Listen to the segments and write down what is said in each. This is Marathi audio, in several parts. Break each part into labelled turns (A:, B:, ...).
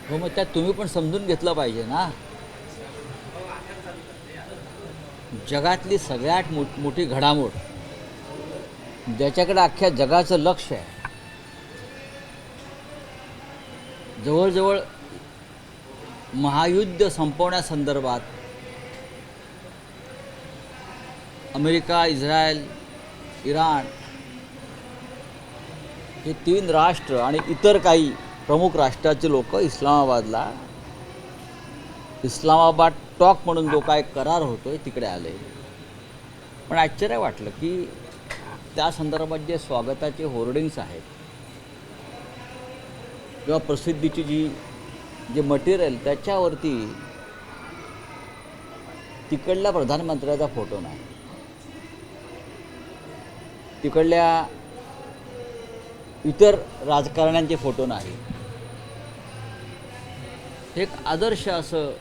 A: हो, मग त्यात तुम्ही पण समजून घेतलं पाहिजे ना. जगातली सगळ्यात मोठी घडामोड, ज्याच्याकडे अख्ख्या जगाचं लक्ष आहे, जवळजवळ महायुद्ध संपवण्यासंदर्भात अमेरिका, इस्रायल, इराण हे 3 राष्ट्र आणि इतर काही प्रमुख राष्ट्राचे लोक इस्लामाबाद टॉक म्हणून जो काय करार होतोय तिकडे आले. पण आश्चर्य वाटलं की त्या संदर्भात जे स्वागताचे होर्डिंग्स आहेत किंवा प्रसिद्धीची जे मटेरियल, त्याच्यावरती तिकडल्या प्रधानमंत्र्याचा फोटो नाही, तिकडल्या इतर राजकारण्यांचे फोटो नाही. एक आदर्श असं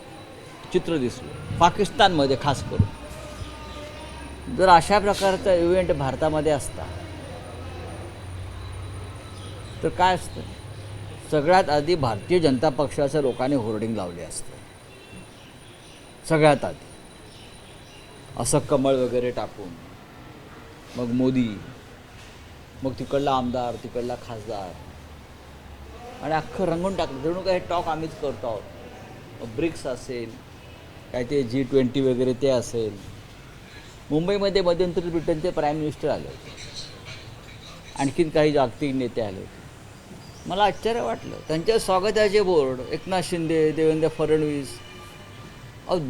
A: चित्र दिसलं पाकिस्तानमध्ये. खास करून जर अशा प्रकारचा इव्हेंट भारतामध्ये असता तर काय असतं, सगळ्यात आधी भारतीय जनता पक्षाच्या लोकांनी होर्डिंग लावले असते. सगळ्यात आधी असं कमळ वगैरे टाकून, मग मोदी, मग तिकडला आमदार, तिकडला खासदार, आणि अख्खं रंगून टाकलं जणू काय टॉक आम्हीच करतो आहोत. ब्रिक्स असेल, काय ते G20 वगैरे ते असेल. मुंबईमध्ये मध्यंतरी ब्रिटनचे प्राईम मिनिस्टर आले होते, आणखीन काही जागतिक नेते आले होते. मला आश्चर्य वाटलं. त्यांच्या स्वागताचे बोर्ड एकनाथ शिंदे, देवेंद्र फडणवीस,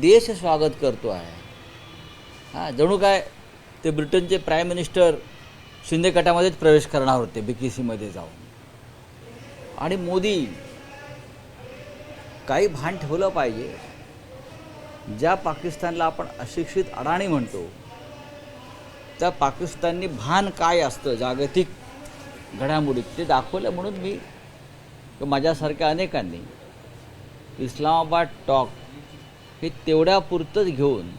A: देश स्वागत करतो आहे. जणू काय ते ब्रिटनचे प्राईम मिनिस्टर शिंदे गटामध्येच प्रवेश करणार होते BKCमध्ये जाऊन. आणि मोदी, काही भान ठेवलं पाहिजे. ज्या पाकिस्तानला आपण अशिक्षित अडाणी म्हणतो, त्या पाकिस्ताननी भान काय असतं जागतिक घडामोडीत ते दाखवलं. म्हणून मी माझ्यासारख्या अनेकांनी इस्लामाबाद टॉक हे तेवढ्यापुरतंच घेऊन,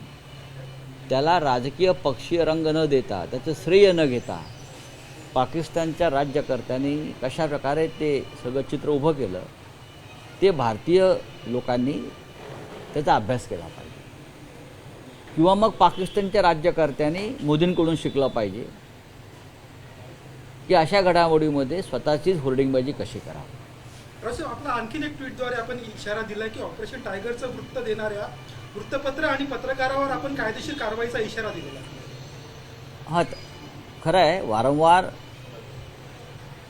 A: त्याला राजकीय पक्षीय रंग न देता, त्याचं श्रेय न घेता, पाकिस्तानच्या राज्यकर्त्यांनी कशा प्रकारे ते सगळं चित्र उभं केलं, ते भारतीय लोकांनी त्याचा अभ्यास केला पाहिजे. किंवा मग पाकिस्तानच्या राज्यकर्त्यांनी मोदींकडून शिकलं पाहिजे की अशा घडामोडीमध्ये स्वतःचीच होर्डिंगबाजी कशी करावी.
B: आपला आणखीन एक ट्विटद्वारे आपण इशारा दिला की ऑपरेशन टायगरचं वृत्त देणाऱ्या वृत्तपत्र आणि पत्रकारावर आपण कायदेशीर कारवाईचा इशारा दिलेला.
A: हां, खरं आहे. वारंवार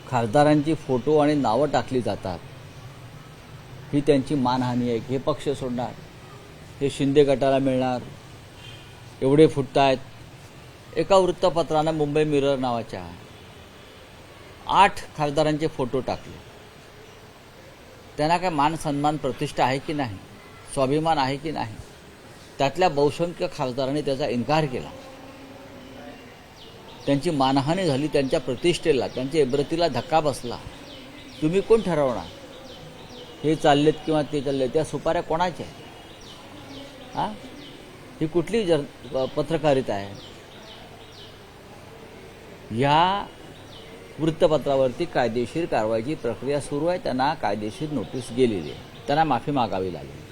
A: खासदारांची फोटो आणि नावं टाकली जातात. ही त्यांची मानहानी आहे की हे पक्ष सोडणार, हे शिंदे गटाला मिळणार, एवढे फुटत आहेत. एका वृत्तपत्रानं मुंबई मिरर नावाच्या 8 खासदारांचे फोटो टाकले. त्यांना काय मान सन्मान प्रतिष्ठा आहे की नाही, स्वाभिमान आहे की नाही, त्यातल्या बहुसंख्य खासदारांनी त्याचा इन्कार केला. त्यांची मानहानी झाली, त्यांच्या प्रतिष्ठेला, त्यांच्या इब्रतीला धक्का बसला. तुम्ही कोण ठरवणार हे चाललेत किंवा ते चाललेत, त्या सुपाऱ्या कोणाच्या आहेत? ही कुठली पत्रकारिता आहे? या वृत्तपत्रावरती कायदेशीर कारवाईची प्रक्रिया सुरू आहे. त्यांना कायदेशीर नोटीस गेलेली आहे, त्यांना माफी मागावी लागेल.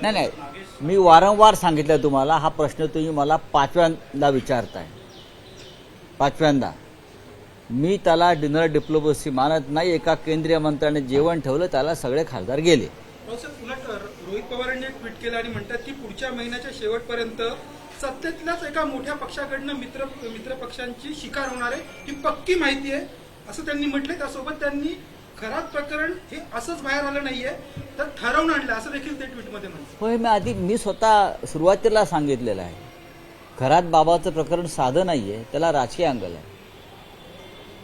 A: नाही, मी वारंवार सांगितलं तुम्हाला. हा प्रश्न तुम्ही मला 5व्यांदा विचारताय. 5व्यांदा. मी त्याला डिनर डिप्लोमसी मानत नाही. एका केंद्रीय मंत्र्याने जेवण ठेवलं, त्याला सगळे खासदार गेले.
B: उलट रोहित पवारांनी एक ट्विट केलं आणि म्हणतात की पुढच्या महिन्याच्या शेवटपर्यंत सत्तेतल्याच एका मोठ्या पक्षाकडनं मित्र पक्षांची शिकार होणार आहे, ही पक्की माहिती आहे असं त्यांनी म्हटलंय. त्यासोबत त्यांनी खरात प्रकरण हे असंच बाहेर आलं नाहीये, तर ठरवून आणलं असं देखील ते ट्विटमध्ये म्हणतात.
A: होय, मी स्वतः सुरुवातीला सांगितलेलं आहे. खरात बाबाचं प्रकरण साधं नाहीये, त्याला राजकीय अँगल आहे.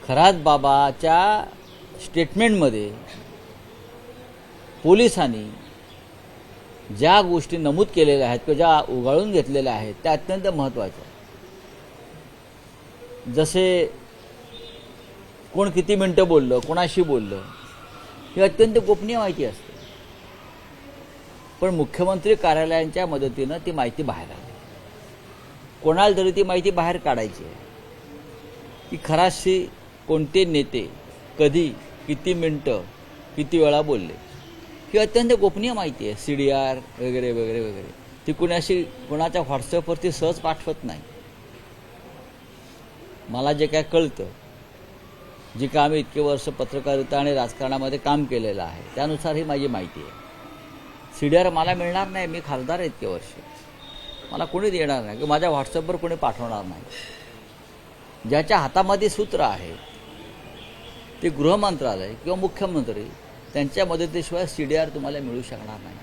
A: खरात बाबाच्या स्टेटमेंटमध्ये पोलिसांनी ज्या गोष्टी नमूद केलेल्या आहेत किंवा ज्या उगाळून घेतलेल्या आहेत त्या अत्यंत महत्त्वाच्या आहेत. जसे कोण किती मिनटं बोललं, कोणाशी बोललं, ही अत्यंत गोपनीय माहिती असते. पण मुख्यमंत्री कार्यालयांच्या मदतीनं ती माहिती बाहेर आली. कोणाला तरी ती माहिती बाहेर काढायची आहे की खराशी कोणते नेते कधी किती मिनटं किती वेळा बोलले ही अत्यंत गोपनीय माहिती आहे. CDR वगैरे वगैरे वगैरे ती कुणाशी कोणाच्या व्हॉट्सअपवरती सहज पाठवत नाही. मला जे काय कळतं, जे काय आम्ही इतके वर्ष पत्रकारिता आणि राजकारणामध्ये काम केलेलं आहे त्यानुसार ही माझी माहिती आहे. CDR मला मिळणार नाही. मी खासदार आहे इतके वर्ष, मला कोणी देणार नाही किंवा माझ्या व्हॉट्सअपवर कोणी पाठवणार नाही. ज्याच्या हातामध्ये सूत्र आहे ते गृहमंत्रालय किंवा मुख्यमंत्री, त्यांच्या मदतीशिवाय CDR तुम्हाला मिळू शकणार नाही.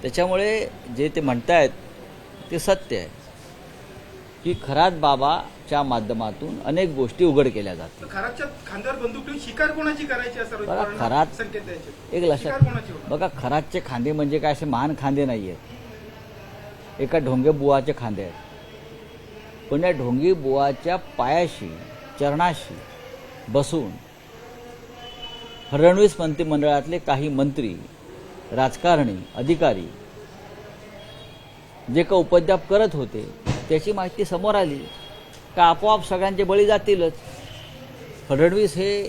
A: त्याच्यामुळे जे ते म्हणतायत ते सत्य आहे की खरात बाबाच्या माध्यमातून अनेक गोष्टी उघड केल्या जातात.
B: खरातच्या खांद्यावर बंदूक ठेवून शिकार कोणाची करायची असं रोहित
A: बघा,
B: पवारांना
A: खरात
B: संकेत द्यायचे.
A: एक
B: शिकार
A: लक्षात
B: कोणाची होणार?
A: बघा, खरातचे खांदे म्हणजे काय असे महान खांदे नाही आहेत, एका ढोंगे बुवाचे खांदे आहेत. पण या ढोंगी बुवाच्या पायाशी चरणाशी बसून फडणवीस मंत्रिमंडळातले काही मंत्री, राजकारणी, अधिकारी जे का उपद्व्याप करत होते त्याची माहिती समोर आली का आपोआप सगळ्यांचे बळी जातीलच. फडणवीस हे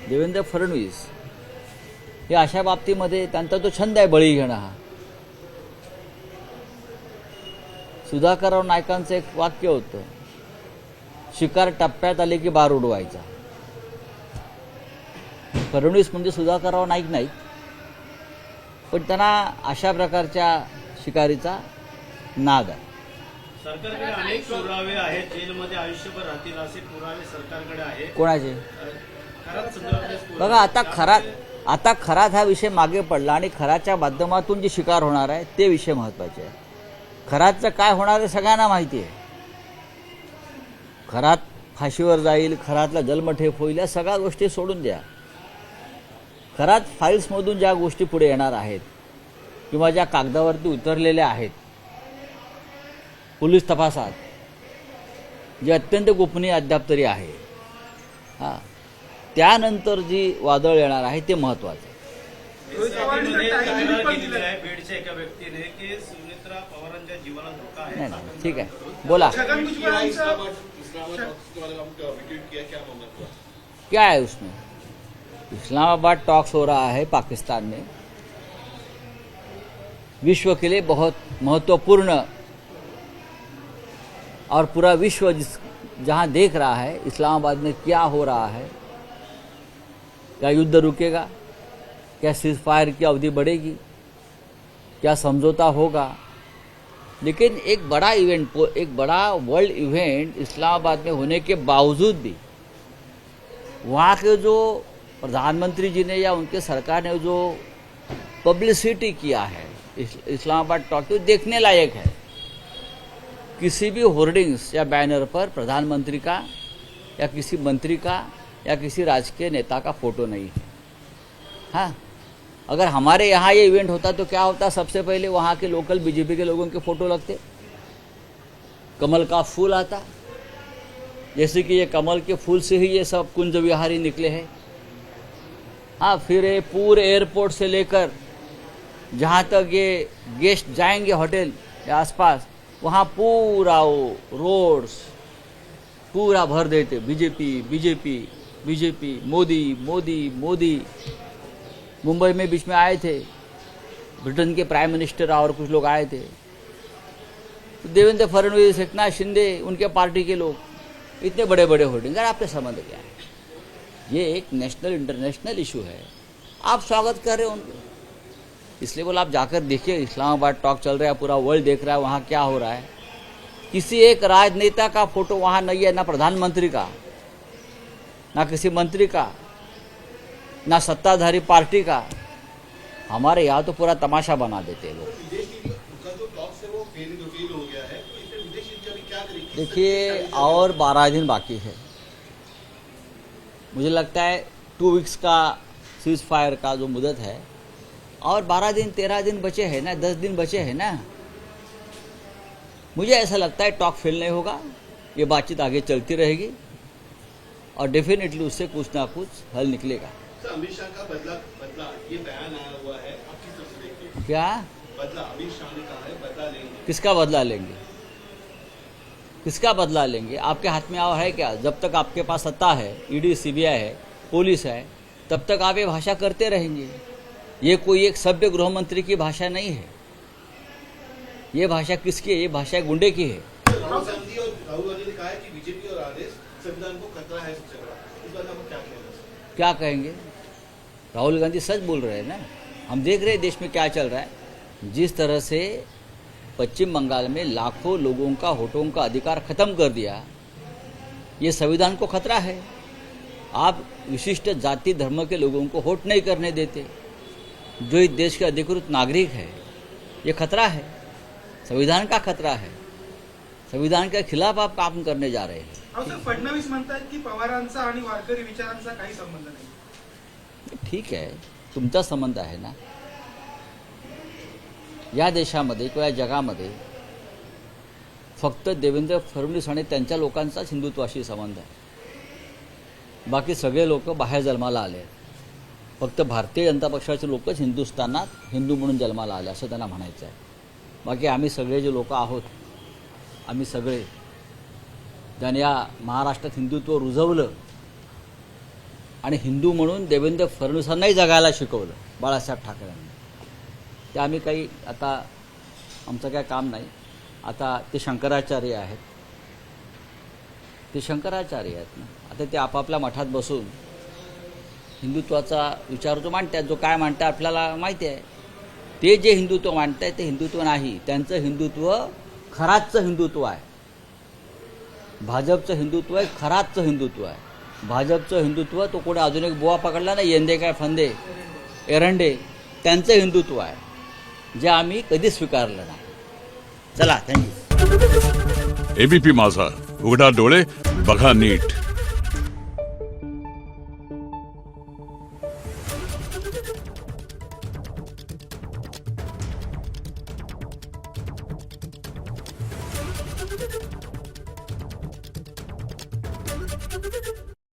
A: देवेंद्र फडणवीस हे अशा बाबतीमध्ये त्यांचा तो छंद आहे बळी घेणं हा. सुधाकरराव नायकांचं एक वाक्य होतं, शिकार टप्प्यात आले की बार उडवायचा. फडणवीस म्हणजे सुधाकरराव नाईक नाही, पण त्यांना अशा प्रकारच्या शिकारीचा नाद आहे.
C: सरकारकडे अनेक पुरावे आहेत, जेलमध्ये आयुष्यभर राहतील असे पुरावे सरकारकडे आहेत.
A: कोणाचे?
C: खरात संदर्भातले पुरावे.
A: बघा, आता खरात हा विषय मागे पडला आणि खराच्या माध्यमातून जे शिकार होणार आहे ते विषय महत्त्वाचे आहे. खरातचं काय होणार आहे सगळ्यांना माहिती आहे. खरात फाशीवर जाईल, खरातला जन्मठेप होईल, या सगळ्या गोष्टी सोडून द्या. खरात फाईल्समधून ज्या गोष्टी पुढे येणार आहेत किंवा ज्या कागदावरती उतरलेल्या आहेत पोलीस तपासात, जे अत्यंत गोपनीय अद्याप तरी आहे, त्यानंतर जी वादळ येणार आहे ते महत्त्वाचं.
B: रोहित पवारांनी तर टाळी
C: तक्रार
B: पण
C: केलेली
B: दिली.
C: आहे बीडच्या एका व्यक्तीने की सुनेत्रा पवारांच्या जीवाला धोका आहे.
A: नाही नाही, ठीक आहे, बोला.
B: छगन भुजबळांचं
A: क्या है उसमें? इस्लामाबाद टॉक्स हो रहा है पाकिस्तान में, विश्व के लिए बहुत महत्वपूर्ण, और पूरा विश्व जहां देख रहा है इस्लामाबाद में क्या हो रहा है. क्या युद्ध रुकेगा? क्या सीज फायर की अवधि बढ़ेगी? क्या समझौता होगा? लेकिन एक बड़ा इवेंट, एक बड़ा वर्ल्ड इवेंट इस्लामाबाद में होने के बावजूद भी वहाँ के जो प्रधानमंत्री जी ने या उनके सरकार ने जो पब्लिसिटी किया है इस्लामाबाद टॉक, तो देखने लायक है. किसी भी होर्डिंग्स या बैनर पर प्रधानमंत्री का या किसी मंत्री का या किसी राजकीय नेता का फोटो नहीं है. हाँ, अगर हमारे यहाँ ये इवेंट होता तो क्या होता? सबसे पहले वहाँ के लोकल बीजेपी के लोगों के फोटो लगते, कमल का फूल आता, जैसे कि ये कमल के फूल से ही ये सब कुंज विहारी निकले हैं. हाँ, फिर ये पूरे एयरपोर्ट से लेकर जहाँ तक ये गेस्ट जाएंगे होटल या आसपास, वहाँ पूरा वो रोड्स पूरा भर देते BJP BJP BJP, Modi Modi Modi. Mumbai में बीच में आए थे ब्रिटेन के प्राइम मिनिस्टर और कुछ लोग आए थे, तो देवेंद्र फडणवीस, एकनाथ शिंदे, उनके पार्टी के लोग, इतने बड़े बड़े होर्डिंग. यार आपके संबंध क्या है? ये एक नेशनल इंटरनेशनल इशू है, आप स्वागत कर रहे हो उनको. इसलिए बोला आप जाकर देखिए, इस्लामाबाद टॉक चल रहा है, पूरा वर्ल्ड देख रहा है वहाँ क्या हो रहा है. किसी एक राजनेता का फोटो वहाँ नहीं है, ना प्रधानमंत्री का, ना किसी मंत्री का, ना सत्ताधारी पार्टी का. हमारे यहाँ तो पूरा तमाशा बना देते हैं लोग. देखिए, और 12 दिन बाकी है. मुझे लगता है 2 वीक्स का सीज फायर का जो मुदत है, और 12 दिन 13 दिन बचे हैं ना, 10 दिन बचे हैं ना. मुझे ऐसा लगता है टॉक फेल नहीं होगा, ये बातचीत आगे चलती रहेगी और डेफिनेटली उससे कुछ ना कुछ हल निकलेगा.
D: अमित शाह का बदला ये बयान आया हुआ है, आप किस तरह से देखते हैं?
A: क्या
D: बदला, अमित शाह ने कहा है बदला लेंगे.
A: किसका बदला लेंगे? किसका बदला लेंगे? आपके हाथ में और है क्या? जब तक आपके पास सत्ता है, ईडी सीबीआई है, पुलिस है, तब तक आप ये भाषा करते रहेंगे। ये कोई एक सभ्य गृह मंत्री की भाषा नहीं है। ये भाषा किसकी है? ये भाषा गुंडे की है।
D: राहुल गांधी ने कहा है कि बीजेपी और आरएस संविधान को खतरा है सबसे बड़ा, इस बात में क्या कहना?
A: क्या कहेंगे? राहुल गांधी सच बोल रहे हैं ना। हम देख रहे हैं देश में क्या चल रहा है। जिस तरह से पश्चिम बंगाल में लाखों लोगों का वोटों का अधिकार खत्म कर दिया, ये संविधान को खतरा है। आप विशिष्ट जाति धर्म के लोगों को वोट नहीं करने देते, जो इस देश के अधिकृत नागरिक है। ये खतरा है, संविधान का खतरा है। संविधान के खिलाफ आप काम करने जा रहे हैं।
B: अहो सर, फडणवीस म्हणतात की पवारांचा आणि वारकरी विचारांचा काही संबंध नाही.
A: ठीक आहे, तुमचा संबंध आहे ना. या देशामध्ये किंवा या जगामध्ये फक्त देवेंद्र फडणवीस आणि त्यांच्या लोकांचाच हिंदुत्वाशी संबंध आहे. बाकी सगळे लोक बाहेर जन्माला आले आहेत. फक्त भारतीय जनता पक्षाचे लोकच हिंदुस्थानात हिंदू म्हणून जन्माला आले असं त्यांना म्हणायचं आहे. बाकी आम्ही सगळे जे लोक आहोत, आम्ही सगळे ज्यांनी या महाराष्ट्रात हिंदुत्व रुजवलं आणि हिंदू म्हणून देवेंद्र फडणवीसांनाही जगायला शिकवलं बाळासाहेब ठाकरेंनी, ते आम्ही काही आता आमचं काय काम नाही. आता ते शंकराचार्य आहेत, ते शंकराचार्य आहेत ना. आता ते आपापल्या मठात बसून हिंदुत्वाचा विचार जो मांडतात, जो काय मांडतात आपल्याला माहिती आहे. ते जे हिंदुत्व मांडतात ते हिंदुत्व नाही. त्यांचं हिंदुत्व खराचं हिंदुत्व आहे. भाजपचं हिंदुत्व आहे खराचं हिंदुत्व आहे. भाजपचं हिंदुत्व तो कोणी अजून एक बुवा पकडला नाही, यंदे काय फंदे एरंडे, त्यांचं हिंदुत्व आहे, जे आम्ही कधीच स्वीकारलं नाही. चला, थँक्यू.
E: एबीपी माझा, उघडा डोळे बघा नीट.
F: Thank you.